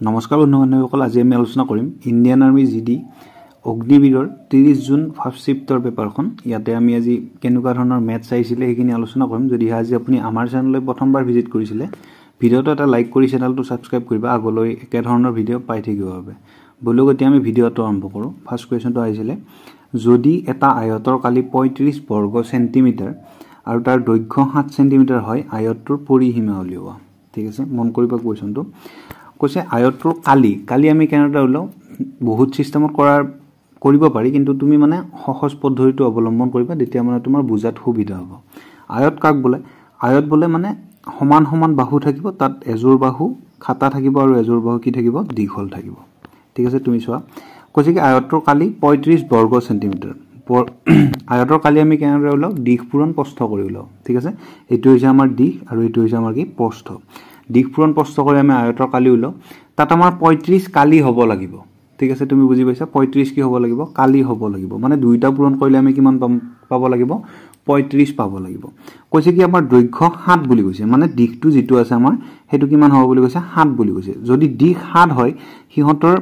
নমস্কাৰ বন্ধু-বান্ধৱীসকল, আজি আমি আলোচনা কৰিম ইণ্ডিয়ান আৰ্মি জিডি অগ্নিবীৰৰ 30 জুন ফাৰ্ষ্ট শিফটৰ পেপাৰখন। ইয়াতে আমি আজি কেনেকুৱা ধৰণৰ মেথছ আহিছিলে সেইখিনি আলোচনা কৰিম। যদি আজি আপুনি আমাৰ চেনেললৈ প্ৰথমবাৰ ভিজিট কৰিছিলে, ভিডিঅ'টো এটা লাইক কৰি চেনেলটো ছাবস্ক্ৰাইব কৰিবা, আগলৈ একে ধৰণৰ ভিডিঅ' পাই থাকিব বাবে। বলক এতিয়া আমি ভিডিঅ'টো আৰম্ভ কৰোঁ। ফাৰ্ষ্ট কুৱেশ্যনটো আহিছিলে, যদি এটা আয়তৰ কালি 35 বৰ্গ চেণ্টিমিটাৰ আৰু তাৰ দৈৰ্ঘ্য 7 চেণ্টিমিটাৰ হয়, আয়তটোৰ পৰিসীমা উলিওৱা। ঠিক আছে, মন কৰিবা কুৱেশ্যনটো। কৈছে আয়তটোৰ কালি আমি কেনেদৰে ওলাও, বহুত চিষ্টেমত কৰিব পাৰি, কিন্তু তুমি মানে সহজ পদ্ধতিটো অৱলম্বন কৰিবা, তেতিয়া মানে তোমাৰ বুজাত সুবিধা হ'ব। আয়ত কাক বোলে? আয়ত বোলে মানে সমান সমান বাহু থাকিব, তাত এযোৰ বাহু খাটা থাকিব আৰু এযোৰ বাহু কি থাকিব, দীঘল থাকিব। ঠিক আছে, তুমি চোৱা। কৈছে কি আয়তটোৰ কালি 35 বৰ্গ চেণ্টিমিটাৰ। আয়তৰ কালি আমি কেনেদৰে ওলাও, দিশ পূৰণ প্ৰস্থ কৰি ওলাও। ঠিক আছে, এইটো হৈছে আমাৰ দিশ আৰু এইটো হৈছে আমাৰ কি, প্ৰস্থ। দিশ পূৰণ প্ৰস্থ কৰি আমি আয়তৰ কালি ওলাও। তাত আমাৰ 35 কালি হ'ব লাগিব। ঠিক আছে, তুমি বুজি পাইছা? 35 কি হ'ব লাগিব, কালি হ'ব লাগিব। মানে দুইটা পূৰণ কৰিলে আমি কিমান পাব লাগিব, 35 পাব লাগিব। কৈছে কি আমাৰ দৈৰ্ঘ্য 7 বুলি কৈছে, মানে দিশটো যিটো আছে আমাৰ সেইটো কিমান হ'ব বুলি কৈছে, 7 বুলি কৈছে। যদি দিশ 7 হয়, সিহঁতৰ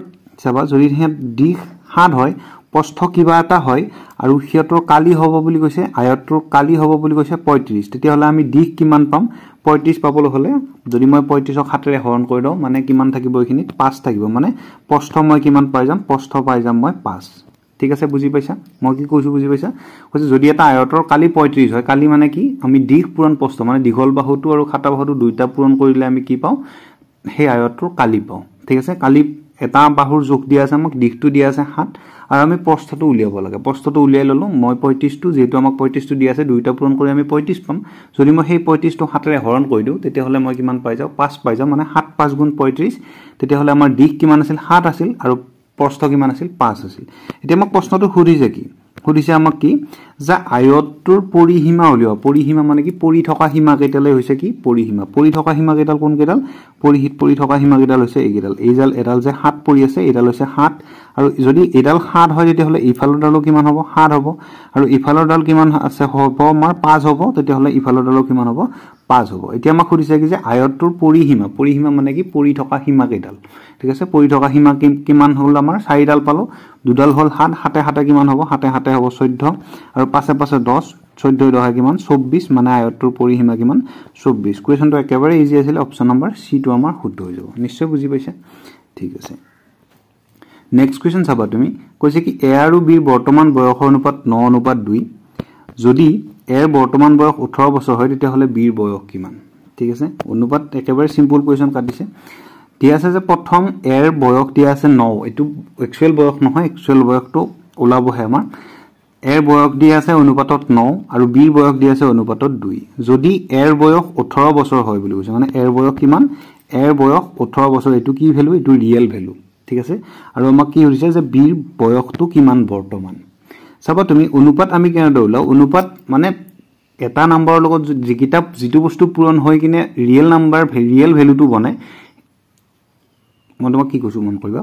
চাবা, যদি সিহঁত দিশ 7 হয়, প্ৰস্থ কিবা এটা হয় আৰু সিহঁতৰ কালি হ'ব বুলি কৈছে, আয়তটোৰ কালি হ'ব বুলি কৈছে 35, তেতিয়াহ'লে আমি দিশ কিমান পাম, 35 পাবলৈ হ'লে যদি মই 35ক 7ৰে হৰণ কৰি দিওঁ, মানে কিমান থাকিব এইখিনিত, 5 থাকিব। মানে প্ৰস্থ মই কিমান পাই যাম, প্ৰস্থ পাই যাম মই 5। ঠিক আছে, বুজি পাইছা? মই কি কৈছোঁ বুজি পাইছা? কৈছে যদি এটা আয়তৰ কালি 35 হয়, কালি মানে কি, আমি দিশ পূৰণ প্ৰস্থ মানে দীঘল বাহুটো আৰু খাটা বাহুটো দুইটা পূৰণ কৰিলে আমি কি পাওঁ, সেই আয়তটোৰ কালি পাওঁ। ঠিক আছে, কালি এটা বাহুৰ জোখ দিয়া আছে, আমাক দিশটো দিয়া আছে 7 আৰু আমি প্ৰস্থটো উলিয়াব লাগে। প্ৰস্থটো উলিয়াই ল'লোঁ মই 35টো, যিহেতু আমাক 35টো দিয়া আছে, দুইটা পূৰণ কৰি আমি 35 পাম। যদি মই সেই 35টো 7ৰে হৰণ কৰি দিওঁ, তেতিয়াহ'লে মই কিমান পাই যাওঁ, 5 পাই যাওঁ। মানে 7 5 গুণ 35, তেতিয়াহ'লে আমাৰ দিশ কিমান আছিল, 7 আছিল আৰু প্ৰস্থ কিমান আছিল, 5 আছিল। এতিয়া আমাক প্ৰশ্নটো সুধিছে কি, সুধিছে আমাক কি, যে আয়তটোৰ পৰিসীমা উলিওৱা। পৰিসীমা মানে কি, পৰি থকা সীমা কেইটালৈ হৈছে কি, পৰিসীমা। পৰি থকা সীমা কেইডাল কোন কেইডাল, পৰিহিত পৰি থকা সীমা কেইডাল হৈছে এইকেইডাল। এডাল যে 7 পৰি আছে, এইডাল হৈছে 7, আৰু যদি এইডাল 7 হয়, তেতিয়াহ'লে ইফালৰ ডালো কিমান হ'ব, 7 হ'ব, আৰু ইফালৰ ডাল কিমান আছে হ'ব আমাৰ 5 হ'ব, তেতিয়াহ'লে ইফালৰ ডালো কিমান হ'ব, 5 হ'ব। এতিয়া আমাক সুধিছে কি যে আয়তটোৰ পৰিসীমা। পৰিসীমা মানে কি, পৰি থকা সীমা কেইডাল। ঠিক আছে, পৰি থকা সীমা কিমান হ'ল আমাৰ, 4ডাল পালোঁ, দুডাল হ'ল 7, 7 7 কিমান হ'ব, 7 7 হ'ব 14, আৰু 5 5 10, 14 10 কিমান, 24, মানে আয়তটোৰ পৰিসীমা কিমান, 24। কুৱেশ্যনটো একেবাৰে ইজি আছিলে, অপশ্যন নম্বৰ চিটো আমাৰ শুদ্ধ হৈ যাব। নিশ্চয় বুজি পাইছা? ঠিক আছে, নেক্সট কুৱেশ্যন চাবা তুমি। কৈছে কি এ আৰু বিৰ বৰ্তমান বয়সৰ অনুপাত 9:2। যদি এৰ বৰ্তমান বয়স 18 বছৰ হয়, তেতিয়াহ'লে বিৰ বয়স কিমান? ঠিক আছে, অনুপাত একেবাৰে চিম্পুল কুৱেশ্যন কাটিছে। দিয়া আছে যে প্ৰথম এৰ বয়স দিয়া আছে 9, এইটো একচুৱেল বয়স নহয়, একচুৱেল বয়সটো ওলাবহে আমাৰ। এৰ বয়স দিয়া আছে অনুপাতত 9 আৰু বিৰ বয়স দিয়া আছে অনুপাতত 2। যদি এৰ বয়স 18 বছৰ হয় বুলি কৈছে, মানে এৰ বয়স কিমান, এৰ বয়স 18 বছৰ, এইটো কি ভেলু, এইটো ৰিয়েল ভেলু। ঠিক আছে, আৰু আমাক কি সুধিছে যে বিৰ বয়সটো কিমান বৰ্তমান। চাবা তুমি, অনুপাত আমি কেনেদৰে ওলাও, অনুপাত মানে এটা নাম্বাৰৰ লগত যিটো বস্তু পূৰণ হৈ কিনে ৰিয়েল নাম্বাৰ, ৰিয়েল ভেলুটো বনে। মই তোমাক কি কৈছোঁ মন কৰিবা,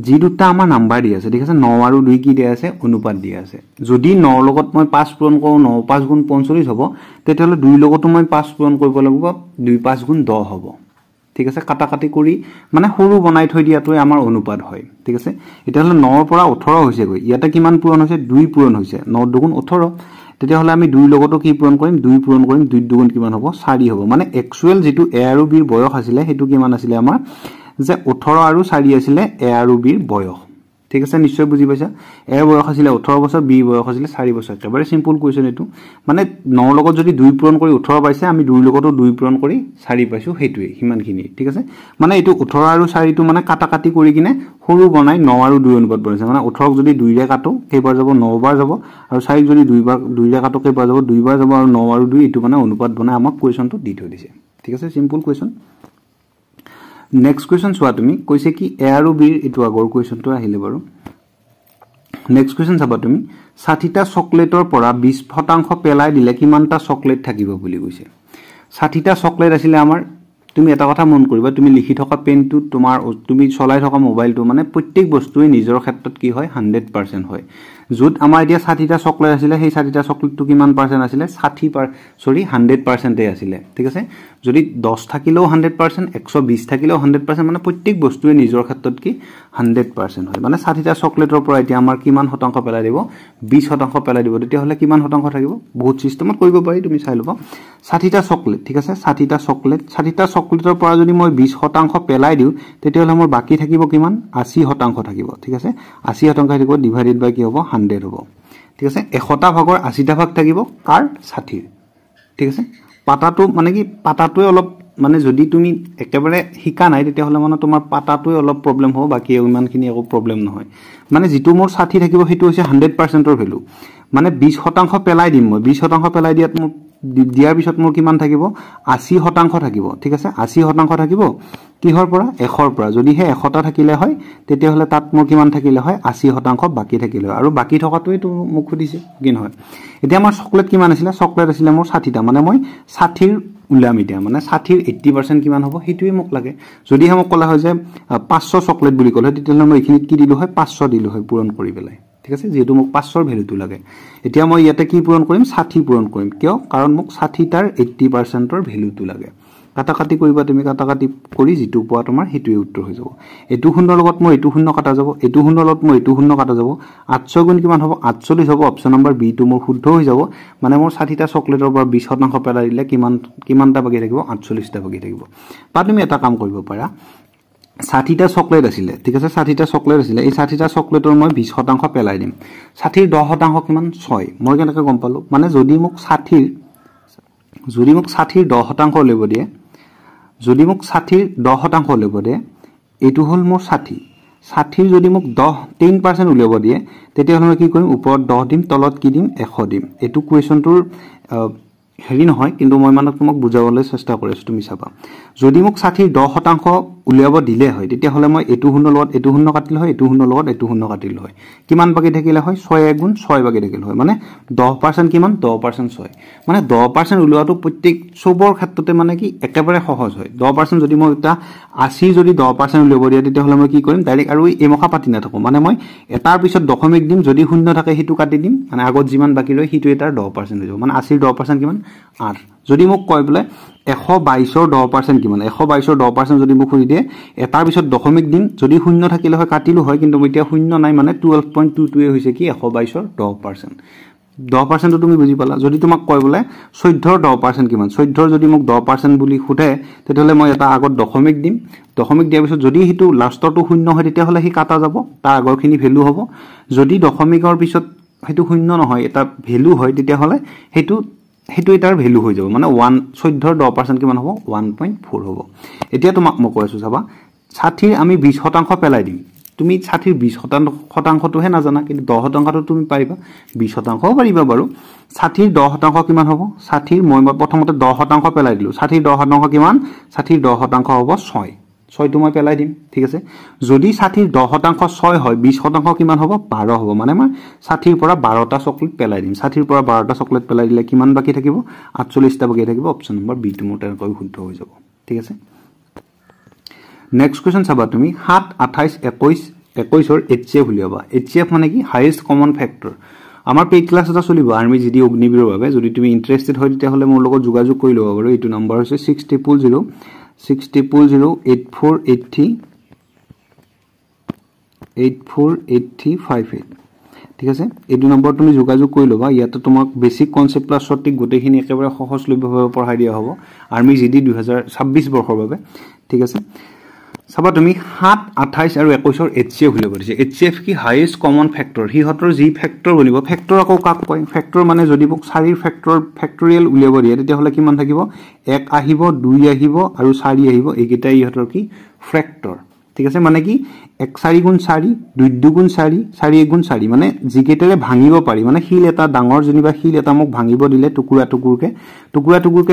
যি দুটা আমাৰ নাম্বাৰ দিয়া আছে, ঠিক আছে, 9 আৰু 2 কি দিয়া আছে, অনুপাত দিয়া আছে। যদি 9ৰ লগত মই 5 পূৰণ কৰোঁ, 9 5 গুণ 45 হ'ব, তেতিয়াহ'লে 2ৰ লগতো মই 5 পূৰণ কৰিব লাগিব, 2 5 গুণ 10 হ'ব। ঠিক আছে, কাটাকাটি কৰি মানে সৰু বনাই থৈ দিয়াটোৱে আমাৰ অনুপাত হয়। ঠিক আছে, তেতিয়াহ'লে 9ৰ পৰা 18 হৈছেগৈ, ইয়াতে কিমান পূৰণ হৈছে, 2 পূৰণ হৈছে, 9 2 গুণ 18, তেতিয়াহ'লে আমি 2ৰ লগতো কি পূৰণ কৰিম, 2 পূৰণ কৰিম, 2 2 গুণ কিমান হ'ব, 4 হ'ব। মানে একচুৱেল যিটো এ আৰু বিৰ বয়স আছিলে, সেইটো কিমান আছিলে আমাৰ, যে 18 আৰু 4 আছিলে এ আৰু বিৰ বয়স। ঠিক আছে, নিশ্চয় বুজি পাইছা? এৰ বয়স আছিলে 18 বছৰ, বিৰ বয়স আছিলে 4 বছৰ। একেবাৰে চিম্পুল কুৱেশ্যন এইটো। মানে 9ৰ লগত যদি 2 পূৰণ কৰি 18 পাইছে, আমি 2ৰ লগতো 2 পূৰণ কৰি 4 পাইছোঁ, সেইটোৱে সিমানখিনি। ঠিক আছে, মানে এইটো 18 আৰু 4টো মানে কাটাকাটি কৰি কিনে সৰু বনাই 9 আৰু 2 অনুপাত বনাইছে। মানে 18ক যদি 2ৰে কাটো, কেইবাৰ যাব, 9 বাৰ যাব, আৰু 4ক যদি 2ৰে কাটো, কেইবাৰ যাব, 2 বাৰ যাব, আৰু 9 আৰু 2 এইটো মানে অনুপাত বনাই আমাক কুৱেশ্যনটো দি থৈ দিছে। ঠিক আছে, চিম্পুল কুৱেশ্যন। নেক্সট কুৱেশ্যন চোৱা তুমি। কৈছে কি এ আৰু বিৰ, এইটো আগৰ কুৱেশ্যনটো আহিলে বাৰু। নেক্সট কুৱেশ্যন চাবা তুমি, 60টা চকলেটৰ পৰা 20% পেলাই দিলে কিমানটা চকলেট থাকিব বুলি কৈছে। 60টা চকলেট আছিলে আমাৰ। তুমি এটা কথা মন কৰিবা, তুমি লিখি থকা পেনটো, তুমি চলাই থকা মোবাইলটো, মানে প্ৰত্যেক বস্তুৱে নিজৰ ক্ষেত্ৰত কি হয়, 100% হয়। য'ত আমাৰ এতিয়া 60টা চকলেট আছিলে সেই 60টা চকলেটটো কিমান পাৰ্চেণ্ট আছিলে 100% আছিলে ঠিক আছে যদি 10 থাকিলেও 100% 120 থাকিলেও 100% মানে প্ৰত্যেক বস্তুৱে নিজৰ ক্ষেত্ৰত কি 100% হয় মানে 60টা চকলেটৰ পৰা এতিয়া আমাৰ কিমান শতাংশ পেলাই দিব 20% পেলাই দিব তেতিয়া হলে কিমান শতাংশ থাকিব বহুত সিস্টেমত কৰিব পাৰি তুমি চাই লবা 60টা চকলেট ঠিক আছে 60টা চকলেটৰ পৰা যদি মই 20% পেলাই দিও তেতিয়া হলে মোৰ বাকি থাকিব কিমান 80% থাকিব ঠিক আছে 80% থাকিব ডিভাইডেড বাই কি হ'ব 100 হ'ব ঠিক আছে 100টা ভাগৰ 80টা ভাগ থাকিব কাৰ 60 ঠিক আছে পাতাটো মানে কি পাতাটোৱে অলপ মানে যদি তুমি একেবাৰে হিকা নাই তেতিয়া হলে মানে তোমাৰ পাতাটোৱে অলপ প্ৰবলেম হ'ব বাকি ইমানখিনি একো প্ৰবলেম নহয় মানে যেটো মোৰ 60 থাকিব হেতু হৈছে 100% ৰ ভ্যালু মানে 20% পেলাই দিম মই 20% পেলাই দিয়াত মোৰ দিয়াৰ পিছত মোৰ কিমান থাকিব 80% থাকিব ঠিক আছে 80% থাকিব কিহৰ পৰা 100ৰ পৰা যদি হে 100টা থাকিলে হয় তেতিয়া হলে তাত মোৰ কিমান থাকিলে হয় 80% বাকি থাকিলে আৰু বাকি থকাটোই তো মোক খুদিছে কি নহয় এতিয়া আমাৰ চকলেট কিমান আছিল চকলেট আছিল মোৰ 60টা মানে মই 60ৰ উলাম এতিয়া মানে 60ৰ 80% কিমান হ'ব হেতুই মোক লাগে যদি হে মোক কলা হয় যে 500 চকলেট বুলি কলে তেতিয়া হলে মই এখিনিত কি দিলো হয় 500 দিলো হয় পূৰণ কৰি পেলাই ঠিক আছে যেহেতু মোক 500ৰ ভ্যালুটো লাগে এতিয়া মই ইয়াতে কি পূৰণ কৰিম 60 পূৰণ কৰিম কিয় কাৰণ মোক 60টাৰ 80%ৰ ভ্যালুটো লাগে কাটাকাটি কৰিবা তুমি কাটাকাটি কৰি যেটো পোৱা তোমাৰ হেতুই উত্তৰ হৈ যাব এটো শূন্যৰ লগত মই এটো শূন্য কাটা যাব এটো শূন্যৰ লগত মই এটো শূন্য কাটা যাব 800 গুণ কিমান হ'ব 48 হ'ব অপচন নম্বৰ বি টো মোৰ শুদ্ধ হৈ যাব মানে মোৰ 60টা চকলেটৰ পৰা 20% পেলাই দিলে কিমানটা বাকি থাকিব 48টা বাকি থাকিব বা তুমি এটা কাম কৰিব পাৰা 60টা চকলেট আছিল ঠিক আছে 60টা চকলেট আছিল এই 60টা চকলেটৰ মই 20% পেলাই দিম 60ৰ 10% কিমান 6 মই কেনেকৈ গম পালো মানে যদি মোক 60ৰ 10% লব দিয়ে যদি মোক 60ৰ 10% লব দিয়ে এটো হল মোৰ 60ৰ যদি মোক 10% উলিয়াব দিয়ে তেতিয়া হলে মই কি কৰিম ওপৰত 10 দিম তলত কি দিম 100 দিম এটো কোৱেশ্যনটোৰ হেৰি নহয় কিন্তু মই মানে তোমাক বুজাবলৈ চেষ্টা কৰিছো তুমি চাবা যদি মোক 60ৰ 10% উলিয়াব দিলে হয় তেতিয়া হলে মই এটো শূন্য লগত এটো শূন্য কাটিলে হয় এটো শূন্য লগত এটো শূন্য কাটিলে হয় কিমান বাকি থাকিলে হয় 6 গুণ 6 বাকি থাকিলে হয় মানে 10% কিমান 10% 6 মানে 10% উলিয়াটো প্ৰত্যেক সবৰ ক্ষেত্ৰতে মানে কি একেবাৰে সহজ হয় 10% যদি মই এটা 80 যদি 10% উলিয়াব দিয়া তেতিয়া হলে মই কি কৰিম ডাইৰেক্ট আৰু এই এমখা পাতি না থাকো মানে মই এটাৰ পিছত দশমিক দিম যদি শূন্য থাকে হেতু কাটি দিম মানে আগত যিমান বাকি ৰয় হেতু এটাৰ 10% হৈ যাব মানে 80ৰ 10% কিমান 8 যদি মোক কয় বলে 122ৰ 10% কিমান 122ৰ 10% যদি মোক খুজি দিয়ে এটাৰ পিছত দশমিক দিম যদি শূন্য থাকিলে হয় কাটিলো হয় কিন্তু মই এতিয়া শূন্য নাই মানে 12.22 হৈছে কি 122ৰ 10% 10% তুমি বুজি পালা যদি তোমাক কয় বলে 14ৰ 10% কিমান 14ৰ যদি মোক 10% বুলি খুদে তেতিয়াহলে মই এটা আগত দশমিক দিম দশমিক দিয়াৰ পিছত যদি হেতু লাষ্টৰটো শূন্য হয় তেতিয়া হলে হি কাটা যাব তাৰ আগৰখিনি ভ্যালু হ'ব যদি দশমিকৰ পিছত হেতু শূন্য নহয় এটা ভ্যালু হয় তেতিয়া হলে হেতু এটাৰ ভ্যালু হৈ যাব মানে 14ৰ 10% কিমান হ'ব 1.4 হ'ব এতিয়া তোমাক মই কৈছো চাবা 60ৰ আমি 20% পেলাই দিম তুমি 60ৰ 20%টোহে না জানা কিন্তু 10%টো তুমি পাৰিবা 20%ও পাৰিবা বাৰু 60ৰ 10% কিমান হ'ব 60ৰ মই প্ৰথমতে 10% পেলাই দিলো 60ৰ 10% কিমান 60ৰ 10% হ'ব 6 টো মই পেলাই দিম ঠিক আছে যদি 60ৰ 10% 6 হয় 20% কিমান হ'ব 12 হ'ব মানে মই 60ৰ পৰা 12টা চকলেট পেলাই দিম 60ৰ পৰা 12টা চকলেট পেলাই দিলে কিমান বাকি থাকিব 48টা বাকি থাকিব অপচন নম্বৰ বি টো মোৰ তেনেকৈ শুদ্ধ হৈ যাব ঠিক আছে নেক্সট কোৱেশ্চন চাবা তুমি 7 28 21ৰ HCF উলিয়াবা HCF মানে কি হাইয়েষ্ট কমন ফ্যাক্টৰ আমাৰ পেইড ক্লাছ এটা চলিব আৰ্মি জিডি অগ্নিবীৰৰ বাবে যদি তুমি ইন্টাৰেস্টেড হয় তেতিয়া হলে মোৰ লগত যোগাযোগ কৰি লবা বাৰু এইটো নম্বৰ হৈছে 60008480 ঠিক আছে এইটো নম্বৰ তুমি যোগাযোগ কৰি লবা ইয়াতে তোমাক বেসিক কনসেপ্ট প্লাস সঠিক গোটেইখিনি একেবাৰে সহজলভ্যভাৱে পঢ়াই দিয়া হ'ব আৰ্মি জিডি 2026 বৰ্ষৰ বাবে ঠিক আছে চাবা তুমি 7 28 আৰু 21ৰ HCF উলিয়াব দিছে HCF কি হাইয়েষ্ট কমন ফ্যাক্টৰ হিহতৰ যি ফ্যাক্টৰ বনিব ফ্যাক্টৰ আকৌ কাক কয় ফ্যাক্টৰ মানে যদি মোক 4ৰ ফ্যাক্টৰিয়েল উলিয়াব দিয়ে তেতিয়া হলে কিমান থাকিব 1 আহিব 2 আহিব আৰু 4 আহিব এইকেইটা ইহতৰ কি ফ্যাক্টৰ ঠিক আছে মানে কি 1 4 গুণ 4 2 গুণ 4 4 1 গুণ 4 মানে জিকেটাৰে ভাঙিব পাৰি মানে হিল এটা ডাঙৰ জনিবা হিল এটা মোক ভাঙিব দিলে টুকুৰা টুকুৰকে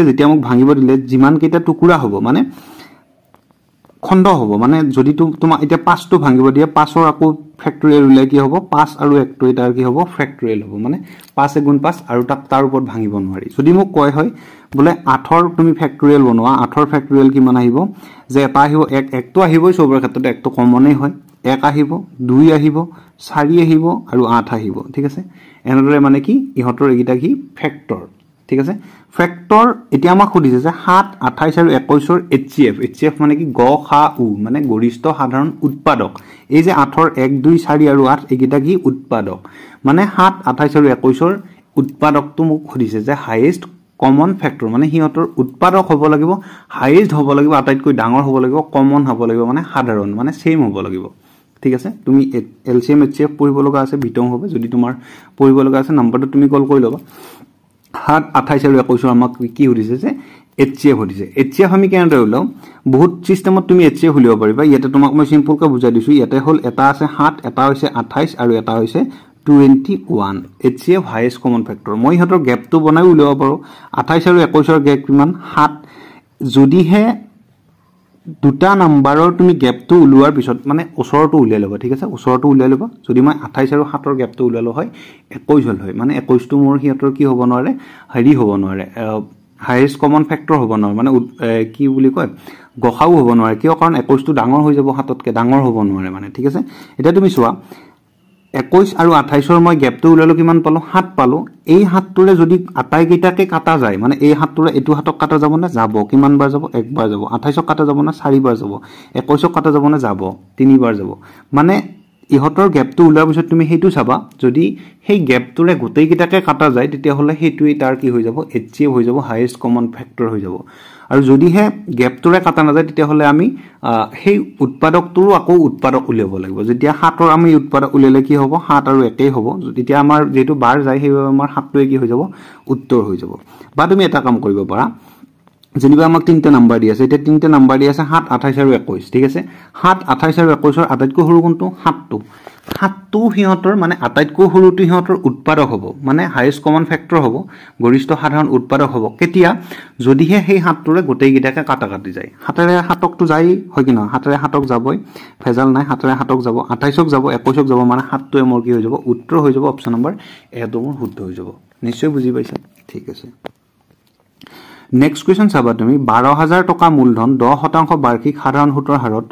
যেতিয়া মোক ভাঙিব দিলে যিমান কেইটা টুকুৰা হ'ব মানে খণ্ড হ'ব মানে যদি তোমাক এটা 5 টো ভাঙিব দিয়ে 5ৰ আকৌ ফ্যাক্টৰিয়েল উলাই কি হ'ব 5 আৰু 1 টো এটাৰ কি হ'ব ফ্যাক্টৰিয়েল হ'ব মানে 5 গুণ 5 আৰু তাৰ ওপৰত ভাঙিব নোৱাৰি যদি মোক কয় হয় বলে 8ৰ তুমি ফ্যাক্টৰিয়েল বনোৱা 8ৰ ফ্যাক্টৰিয়েল কিমান আহিব যে এটা আহিব 1 টো আহিবই সবৰ ক্ষেত্ৰতে 1 টো কমনেই হয় 1 আহিব 2 আহিব 4 আহিব আৰু 8 আহিব ঠিক আছে এনেদৰে মানে কি ইহতৰ এগিটা কি ফ্যাক্টৰ ঠিক আছে ফ্যাক্টৰ এতিয়া আমাক খুদিছে যে 7 28 আৰু 21 ৰ HCF মানে কি গ খা উ মানে গৰিষ্ঠ সাধাৰণ উৎপাদক এই যে 8 ৰ 1 2 4 আৰু 8 এগিটা কি উৎপাদক মানে 7 28 আৰু 21 ৰ উৎপাদকটো মোক খুদিছে যে হাইয়েষ্ট কমন ফ্যাক্টৰ মানে হিহতৰ উৎপাদক হ'ব লাগিব হাইয়েষ্ট হ'ব লাগিব আটাইতকৈ ডাঙৰ হ'ব লাগিব কমন হ'ব লাগিব মানে সাধাৰণ মানে সেম হ'ব লাগিব ঠিক আছে তুমি এলসিএম এইচএফ পঢ়িব লগা আছে বিতং হবে যদি তোমাৰ পঢ়িব লগা আছে নাম্বাৰটো তুমি কল কৰি লবা 7 28 আৰু 21 আমাক কি হৰিছে যে এইচএফ হৰিছে এইচএফ আমি কেনেদৰে উলাও বহুত সিস্টেমত তুমি এইচএফ উলিয়াব পাৰিবা ইয়াতে তোমাক মই সিম্পল কৈ বুজাই দিছো ইয়াতে হল এটা আছে 7 এটা হৈছে 28 আৰু এটা হৈছে 21 HCF হাইয়েষ্ট কমন ফ্যাক্টৰ মই হতৰ গ্যাপটো বনাই উলিয়াব পাৰো 28 আৰু 21 ৰ গ্যাপ কিমান 7 যদিহে দুটা নাম্বাৰৰ তুমি গ্যাপটো উলিওৱাৰ পিছত মানে ওচৰটো উলিয়াই লবা ঠিক আছে ওচৰটো উলিয়াই লবা যদি মই 28 আৰু 7 ৰ গ্যাপটো উলিয়ালো হয় 21 হল হয় মানে 21 টো মোৰ হিয়তৰ কি হ'ব নোৱাৰে হেৰি হ'ব নোৱাৰে হাইয়েষ্ট কমন ফ্যাক্টৰ হ'ব নোৱাৰে মানে কি বুলি কয় গখাও হ'ব নোৱাৰে কিয় কাৰণ 21 টো ডাঙৰ হৈ যাব 7 তকৈ ডাঙৰ হ'ব নোৱাৰে মানে ঠিক আছে এটা তুমি চোৱা 21 আৰু 28 ৰ মই গ্যাপটো উলালো কিমান পালো 7 পালো এই 7 টোৰে যদি আটাই গিটাকে কাটা যায় মানে এই 7 টোৰে এটো 7ক কাটা যাব না যাব কিমান বাৰ যাব একবাৰ যাব 28ক কাটা যাব না 4 বাৰ যাব 21ক কাটা যাব না যাব 3 বাৰ যাব মানে ইহতৰ গ্যাপটো উলাৰ পিছত তুমি হেতু চাবা যদি হেই গ্যাপটোৰে গোটেই গিটাকে কাটা যায় তেতিয়া হলে হেতুই তাৰ কি হৈ যাব HCF হৈ যাব হাইয়েষ্ট কমন ফ্যাক্টৰ হৈ যাব আৰু যদি হে গ্যাপটোৰে কাটা না যায় তেতিয়া হলে আমি হেই উৎপাদকটোৰো আকৌ উৎপাদক উলিয়াব লাগিব যেতিয়া 7 ৰ আমি উৎপাদক উলিয়ালে কি হ'ব 7 আৰু 1 হ'ব যেতিয়া আমাৰ যেটো বাৰ যায় হেই আমাৰ 7 টোৱে কি হৈ যাব উত্তৰ হৈ যাব বা তুমি এটা কাম কৰিব পাৰা যেনিবা আমাক তিনটা নাম্বাৰ দি আছে এটা তিনটা নাম্বাৰ দি আছে 7 28 আৰু 21 ঠিক আছে 7 28 আৰু 21 ৰ আটাইতকৈ সৰু কোনটো 7 টো হিয়তৰ মানে আটাইতকৈ সৰুটো হিয়তৰ উৎপাদক হ'ব মানে হাইয়েষ্ট কমন ফ্যাক্টৰ হ'ব গৰিষ্ঠ সাধাৰণ উৎপাদক হ'ব কেতিয়া যদিহে সেই 7 টোৰে গোটেই গিটাকে কাটা কাটি যায় 7 ৰে 7ক তো যায় হয় কি না 7 ৰে 7ক যাবই ফেজাল নাই 7 ৰে 7ক যাব 28ক যাব 21ক যাব মানে 7 টোৱে মোৰ কি হৈ যাব উত্তৰ হৈ যাব অপচন নম্বৰ এ টো মোৰ শুদ্ধ হৈ যাব নিশ্চয় বুজি পাইছা ঠিক আছে নেক্সট কোৱেশ্চন চাবা তুমি 12000 টকা মূলধন 10% বাৰ্ষিক সাধাৰণ সুতৰ হাৰত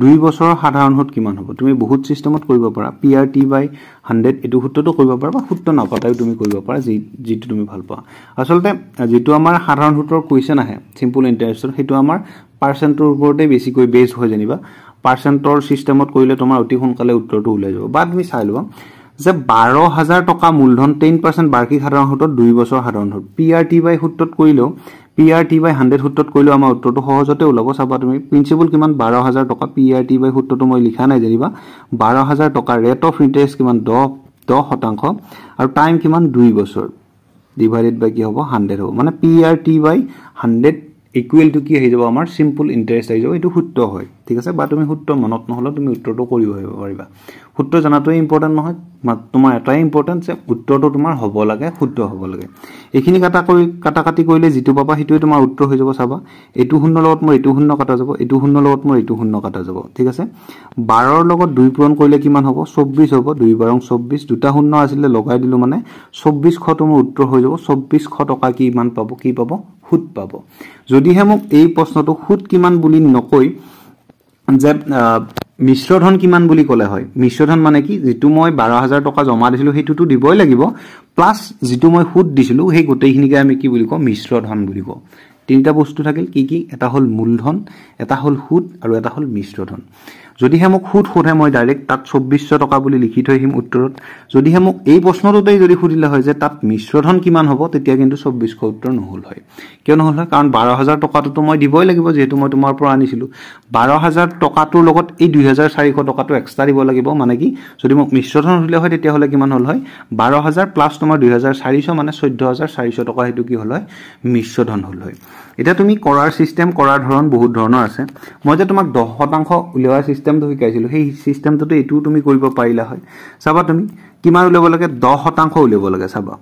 2 বছৰৰ সাধাৰণ সুত কিমান হ'ব তুমি বহুত সিস্টেমত কৰিব পাৰা PRT বাই 100 এটো সুতটো কৰিব পাৰা বা সুত নাপাতাও তুমি কৰিব পাৰা যেটো তুমি ভাল পোৱা আসলতে যেটো আমাৰ সাধাৰণ সুতৰ কোৱেশ্চন আহে সিম্পল ইন্টাৰেষ্টৰ হেতু আমাৰ পাৰ্চেন্টৰ ওপৰতে বেছি কৈ বেস হৈ জানিবা পাৰ্চেন্টৰ সিস্টেমত কৰিলে তোমাৰ অতি সোনকালে উত্তৰটো ওলাই যাব বা তুমি চাই লবা যে 12000 টকা মূলধন 10% বাৰ্ষিক সাধাৰণ সুতত 2 বছৰ সাধাৰণ সুত PRT বাই সুতত কৰিলো PRT বাই 100 সুতত কৰিলো আমাৰ উত্তৰটো সহজতে ওলাব চাবা তুমি প্ৰিন্সিপাল কিমান 12000 টকা PRT বাই সুতটো মই লিখা নাই জানিবা 12000 টকা ৰেট অফ ইন্টাৰেষ্ট কিমান 10% আৰু টাইম কিমান 2 বছৰ ডিভাইডেড বাই কি হ'ব 100 হ'ব মানে PRT বাই 100 ইকুৱেল টু কি হৈ যাব আমাৰ সিম্পল ইন্টাৰেষ্ট হৈ যাব এটো সূত্ৰ হয় ঠিক আছে বা তুমি সূত্ৰ মনত নহলে তুমি উত্তৰটো কৰিব পাৰিবা সূত্ৰ জানাটো ইম্পৰ্টেন্ট নহয় তোমাৰ এটাই ইম্পৰ্টেন্ট যে উত্তৰটো তোমাৰ হ'ব লাগে শুদ্ধ হ'ব লাগে এখিনি কাটি কৰিলে যেটো পাবা হেতুই তোমাৰ উত্তৰ হৈ যাব চাবা এটো শূন্য লগত মোৰ এটো শূন্য কাটা যাব এটো শূন্য লগত মোৰ এটো শূন্য কাটা যাব ঠিক আছে 12 ৰ লগত 2 পূৰণ কৰিলে কিমান হ'ব 24 হ'ব 2 বাৰং 24 দুটা শূন্য আছিল লগাই দিলো মানে 24 টো মোৰ উত্তৰ হৈ যাব 24 টকা কি মান পাব কি পাব সুত পাব যদিহে মোক এই প্ৰশ্নটো সুত কিমান বুলি নকৈ যে মিশ্ৰধন কিমান বুলি কলে হয় মিশ্ৰধন মানে কি যেটো মই 12000 টকা জমা দিছিলো হেতুটো দিবই লাগিব প্লাস যেটো মই সুত দিছিলো সেই গোটেইখিনিকে আমি কি বুলি কও মিশ্ৰধন বুলি কও তিনটা বস্তু থাকিল কি এটা হল মূলধন এটা হল সুত আৰু এটা হল মিশ্ৰধন যদিহে মোক সুত সোধে মই ডাইৰেক্ট তাত 2400 টকা বুলি লিখি থৈ হিম উত্তৰত যদিহে মোক এই প্ৰশ্নটোতেই যদি সুধিলে হয় যে তাত মিশ্ৰধন কিমান হ'ব তেতিয়া কিন্তু 2400 উত্তৰ নহল হয় কিয় নহল হয় কাৰণ 12000 টকাটো মই দিবই লাগিব যেহেতু মই তোমাৰ পৰা আনিছিলো 12000 টকাটোৰ লগত এই 2400 টকাটো এক্সট্ৰা দিব লাগিব মানে কি যদি মোক মিশ্ৰধন সুধিলে হয় তেতিয়া হলে কিমান হল হয় 12000 প্লাস তোমাৰ 2400 মানে 14400 টকা হেতু কি হল হয় মিশ্ৰধন হল হয় এটা তুমি কৰাৰ সিস্টেম কৰাৰ ধৰণ বহুত ধৰণৰ আছে মই যে তোমাক 10% উলিওৱাৰ সিস্টেমটো শিকাইছিলো সেই সিস্টেমটো এটো তুমি কৰিব পাৰিলা হয় চাবা তুমি কিমান উলিয়াব লাগে 10% উলিয়াব লাগে চাবা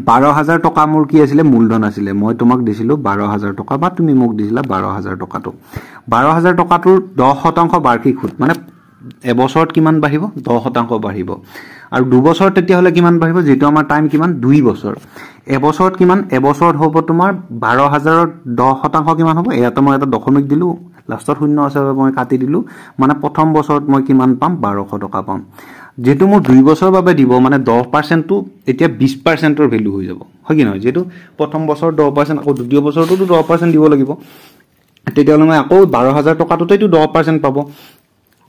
12000 টকা মোৰ কি আছিল মূলধন আছিল মই তোমাক দিছিলো 12000 টকা বা তুমি মোক দিছিলা 12000 টকাটো 12000 টকাটোৰ 10% বাৰ্ষিক সুত মানে এবছৰত কিমান বাঢ়িব 10% বাঢ়িব আৰু 2 বছৰত তেতিয়া হলে কিমান বাঢ়িব যেটো আমাৰ টাইম কিমান 2 বছৰ এবছৰত কিমান এবছৰত হ'ব তোমাৰ 12000ৰ 10% কিমান হ'ব এয়াতো মই এটা দশমিক দিলো লাষ্টত শূন্য আছে মই কাটি দিলো মানে প্ৰথম বছৰত মই কিমান পাম 1200 টকা পাম যেটো মোৰ 2 বছৰৰ বাবে দিব মানে 10% টো এতিয়া 20% ৰ ভ্যালু হৈ যাব হয় কি নহয় যেটো প্ৰথম বছৰ 10% আকৌ দ্বিতীয় বছৰটো 10% দিব লাগিব তেতিয়ালে মই আকৌ 12000 টকাটোতেই 10% পাব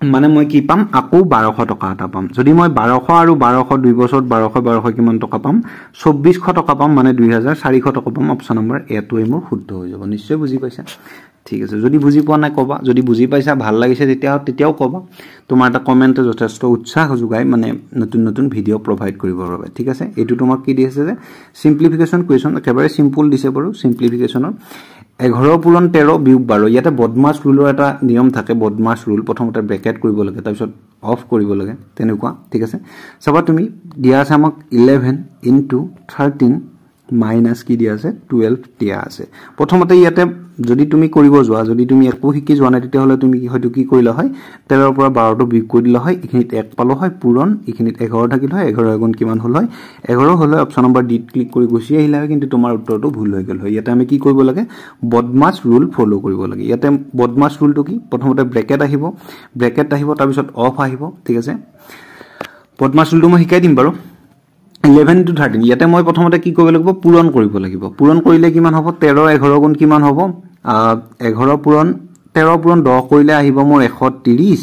মানে মই কি পাম আকৌ 1200 টকা এটা পাম যদি মই 1200 আৰু 1200 2 বছৰত 1200 কিমান টকা পাম 2400 টকা পাম মানে 2400 টকা পাম অপচন নম্বৰ এটোই মোৰ শুদ্ধ হৈ যাব নিশ্চয় বুজি পাইছা ঠিক আছে যদি বুজি পোৱা নাই কবা যদি বুজি পাইছা ভাল লাগিছে তেতিয়াও কবা তোমাৰ এটা কমেন্টে যথেষ্ট উৎসাহ যোগায় মানে নতুন নতুন ভিডিও প্ৰভাইড কৰিবৰ বাবে ঠিক আছে এটো তোমাক কি দিছে যে সিম্পলিফিকেশন কোৱেশ্চন একেবাৰে সিম্পল দিছে বাৰু সিম্পলিফিকেশনৰ 11 পূৰণ 13 বিয়োগ 12 ইয়াতে বদমাছ ৰুলৰ এটা নিয়ম থাকে বদমাছ ৰুল প্ৰথমতে ব্ৰেকেট কৰিব লাগে তাৰ পিছত অফ কৰিব লাগে তেনেকুৱা ঠিক আছে সবা তুমি দিয়া আছে আমাক 11 * 13 মাইনাস কি দিয়া আছে 12 দিয়া আছে প্ৰথমতে ইয়াতে যদি তুমি কৰিব যোৱা যদি তুমি একো শিকি যোৱা নাই তেতিয়া হলে তুমি হয়তো কি কৰিলা হয় 13 ৰ পৰা 12 টো বিয়োগ কৰি দিলা হয় ইখিনিত 1 পালো হয় পূৰণ ইখিনিত 11 থাকিল হয় 11 গুণ কিমান হল হয় 11 হলে অপচন নম্বৰ ডি ক্লিক কৰি গুছি আহিলা হয় কিন্তু তোমাৰ উত্তৰটো ভুল হৈ গল হয় ইয়াতে আমি কি কৰিব লাগে বদমাছ ৰুল ফলো কৰিব লাগে ইয়াতে বদমাছ ৰুলটো কি প্ৰথমতে ব্ৰেকেট আহিব তাৰ পিছত অফ আহিব ঠিক আছে বদমাছ ৰুলটো মই শিকাই দিম বাৰু 11 to 13 ইয়াতে মই প্ৰথমতে কি কৰিব লাগিব পূৰণ কৰিব লাগিব পূৰণ কৰিলে কিমান হ'ব 13 11 গুণ কিমান হ'ব 11 পূৰণ 13 পূৰণ 10 কৰিলে আহিব মোৰ 130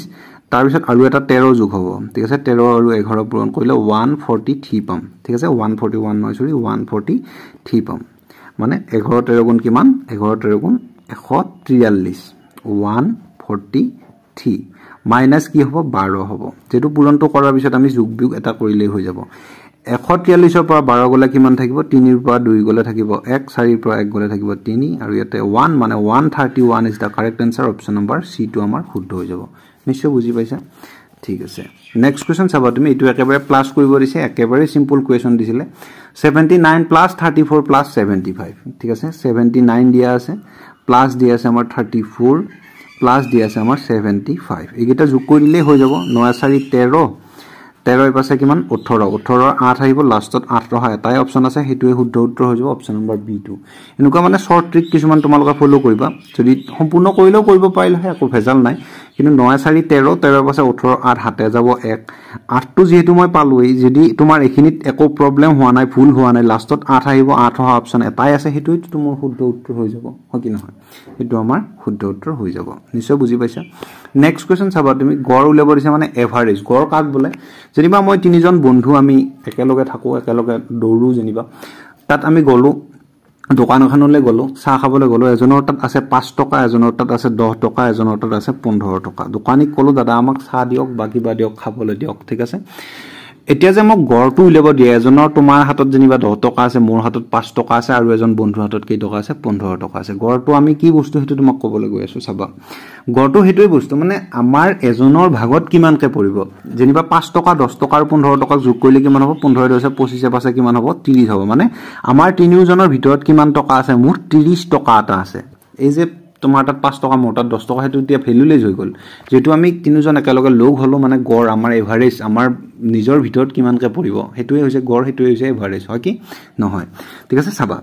তাৰ পিছত আৰু এটা 13 যোগ হ'ব ঠিক আছে 13 আৰু 11 পূৰণ কৰিলে 143 পাম ঠিক আছে 141 নহয় সৰি 143 পাম মানে 11 13 গুণ কিমান 11 13 গুণ 143 143 মাইনাস কি হ'ব 12 হ'ব যেটো পূৰণটো কৰাৰ পিছত আমি যোগ বিয়োগ এটা কৰিলেই হৈ যাব 143 ৰ পৰা 12 গলে কিমান থাকিব 3 ৰ পৰা 2 গলে থাকিব 1 4 ৰ পৰা 1 গলে থাকিব 3 আৰু ইয়াতে 1 মানে 131 is the correct answer option number C টো আমাৰ শুদ্ধ হৈ যাব নিশ্চয় বুজি পাইছা ঠিক আছে নেক্সট কোৱেশ্চন চাবা তুমি এটো একেবাৰে প্লাস কৰিব দিছে একেবাৰে সিম্পল কোৱেশ্চন দিছিলে 79 প্লাস 34 প্লাস 75 ঠিক আছে 79 দিয়া আছে প্লাস দিয়া আছে আমাৰ 34 প্লাস দিয়া আছে আমাৰ 75 এইগিটা যোগ কৰিলে হৈ যাব 9 4 13 13 পাছে কিমান 18 18 8 আহিব লাষ্টত 8 ৰহা এটাই অপচন আছে হেতুৱে শুদ্ধ উত্তৰ হৈ যাব অপচন নম্বৰ বি টু এনেকুৱা মানে শৰ্ট ট্ৰিক কিছুমান তোমালোকে ফলো কৰিবা যদি সম্পূৰ্ণ কৰিলেও কৰিব পাৰিলে হয় একো ভেজাল নাই কিন্তু 9 4 13 13 পাছে 18 8 হাতে যাব 1 8 টো যেহেতু মই পালোই যদি তোমাৰ এখিনিত একো প্ৰবলেম হোৱা নাই ভুল হোৱা নাই লাষ্টত 8 আহিব 8 ৰহা অপচন এটাই আছে হেতুৱে তোমাৰ শুদ্ধ উত্তৰ হৈ যাব হয় কি নহয় এটো আমাৰ শুদ্ধ উত্তৰ হৈ যাব নিশ্চয় বুজি পাইছা নেক্সট কোৱেশ্চন চাবা তুমি গড় উলিয়াব দিছে মানে এভাৰেজ গড় কাক বলে যেনিবা মই তিনিজন বন্ধু আমি একেলগে থাকো একেলগে দৌৰো যেনিবা তাত আমি গলো দোকান এখনলৈ গলো চাহ খাবলৈ গলো এজনৰ তাত আছে 5 টকা এজনৰ তাত আছে 10 টকা এজনৰ তাত আছে 15 টকা দোকানীক কলো দাদা আমাক চাহ দিয়ক বা কিবা দিয়ক খাবলৈ দিয়ক ঠিক আছে এতিয়া যে মোক গড়টো উলিয়াব দিয়ে এজনৰ তোমাৰ হাতত যেনিবা 10 টকা আছে মোৰ হাতত 5 টকা আছে আৰু এজন বন্ধুৰ হাতত কেই টকা আছে 15 টকা আছে গড়টো আমি কি বস্তু হেতু তোমাক ক'বলৈ গৈ আছো চাবা গড়টো হেতুই বস্তু মানে আমাৰ এজনৰ ভাগত কিমানকে পৰিব যেনিবা 5 টকা 10 টকা আৰু 15 টকা যোগ কৰিলে কিমান হ'ব 15 দছে 25 পাছে কিমান হ'ব 30 হ'ব মানে আমাৰ তিনিওজনৰ ভিতৰত কিমান টকা আছে মোৰ 30 টকা এটা আছে এই যে তোমাৰ তাত 5 টকা মোৰ তাত 10 টকা হেতু এতিয়া ভ্যালুলেজ হৈ গল যেটো আমি তিনিজন একেলগে লগ হলো মানে গড় আমাৰ এভাৰেজ আমাৰ নিজৰ ভিতৰত কিমানকে পৰিব হেতুই হৈছে গড় হেতুই হৈছে এভাৰেজ হয় কি নহয় ঠিক আছে চাবা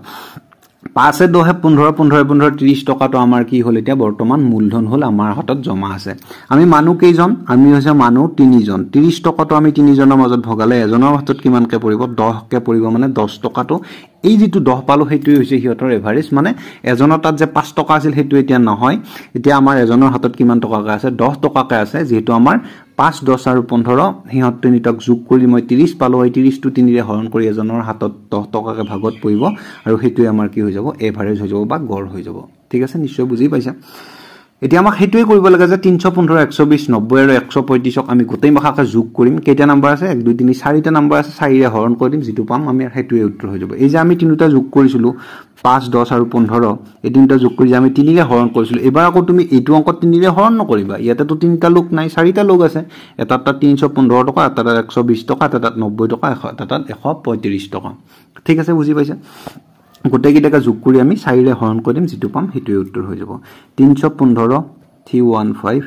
5 এ 10 15 15 15 30 টকা তো আমাৰ কি হল এতিয়া বৰ্তমান মূলধন হল আমাৰ হাতত জমা আছে আমি মানুহ কেইজন আমি হৈছে মানুহ তিনিজন 30 টকা তো আমি তিনিজনৰ মাজত ভগালে এজনৰ হাতত কিমানকে পৰিব 10 কে পৰিব মানে 10 টকা তো এই যেটো 10 পালো হেতুই হৈছে হিয়তৰ এভাৰেজ মানে এজনৰ তাত যে 5 টকা আছিল হেতু এতিয়া নহয় এতিয়া আমাৰ এজনৰ হাতত কিমান টকাকে আছে 10 টকাকে আছে যেটো আমাৰ 5 10 আৰু 15 হিয়ত তিনিটক যোগ কৰি মই 30 পালো এই 30 টো 3 ৰে হৰণ কৰি এজনৰ হাতত 10 টকাকে ভাগত পৰিব আৰু হেতুই আমাৰ কি হৈ যাব এভাৰেজ হৈ যাব বা গড় হৈ যাব ঠিক আছে নিশ্চয় বুজি পাইছা এতিয়া আমাক হেতুই কৰিব লাগে যে 315 120 90 আৰু 135 ক আমি গোটেই মাখাকে যোগ কৰিম কেইটা নাম্বাৰ আছে 1 2 3 4টা নাম্বাৰ আছে 4 ৰে হৰণ কৰি দিম যেটো পাম আমি হেতুই উত্তৰ হৈ যাব এই যে আমি তিনিটা যোগ কৰিছিলো 5 10 আৰু 15 এই তিনিটা যোগ কৰি আমি 3 ৰে হৰণ কৰিছিলো এবাৰ আকৌ তুমি এইটো অংক 3 ৰে হৰণ নকৰিবা ইয়াতে তো তিনিটা লোক নাই 4টা লোক আছে এটা তাত 315 টকা এটা তাত 120 টকা এটা তাত 90 টকা এটা তাত 135 টকা ঠিক আছে বুজি পাইছা গোটেই কিটাকে যোগ কৰি আমি 4 ৰে হৰণ কৰিম যেটো পাম হেতুই উত্তৰ হৈ যাব 315 315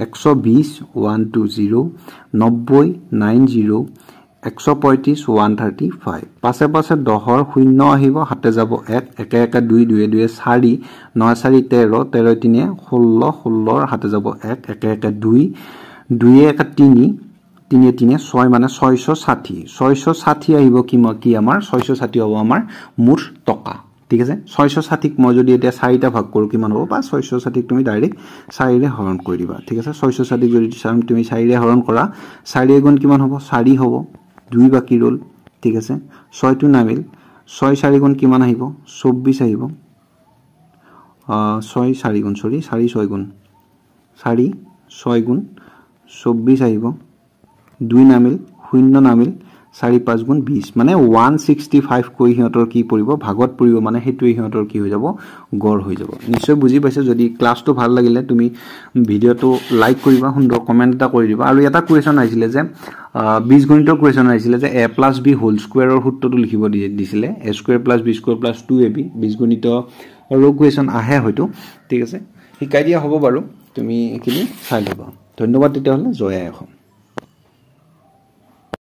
120 120 90 90 135 135 পাছে পাছে 10ৰ 0 আহিব হাতে যাব 1 একে একে 2 2 2 4 9 4 13 13 3 16 16 হাতে যাব 1 একে একে 2 2 একে 3 3 3 6 মানে 660 660 আহিব কি আমাৰ 660 হ'ব আমাৰ মুঠ টকা ঠিক আছে 660 ক মই যদি এটা 4টা ভাগ কৰো কিমান হ'ব বা 660 ক তুমি ডাইৰেক্ট 4 ৰে হৰণ কৰি দিবা ঠিক আছে 660 যদি তুমি 4 ৰে হৰণ কৰা 4 গুণ কিমান হ'ব 4 হ'ব 2 বাকি ৰল ঠিক আছে 6 টো নামিল 6 4 গুণ কিমান আহিব 24 আহিব 6 4 গুণ সৰি 4 6 গুণ 4 6 গুণ 24 আহিব 2 নামিল 0 নামিল 4 5 গুণ 20 মানে 165 কই হিহঁতৰ কি পৰিব ভাগত পৰিব মানে হেতুই হিহঁতৰ কি হৈ যাব গড় হৈ যাব নিশ্চয় বুজি পাইছে যদি ক্লাসটো ভাল লাগিলে তুমি ভিডিওটো লাইক কৰিবা সুন্দৰ কমেন্ট এটা কৰি দিবা আৰু এটা কোৱেশ্চন আহিছিলে যে বীজগণিতৰ কোৱেশ্চন আহিছিলে যে a + b হোল স্কয়াৰৰ সূত্ৰটো লিখিব দিছিলে a² + b² + 2ab বীজগণিতৰ কোৱেশ্চন আহে হয়তো ঠিক আছে শিকাই দিয়া হ'ব বাৰু তুমি এখিনি চাই লবা ধন্যবাদ তেতিয়াহলে জয় আই অসম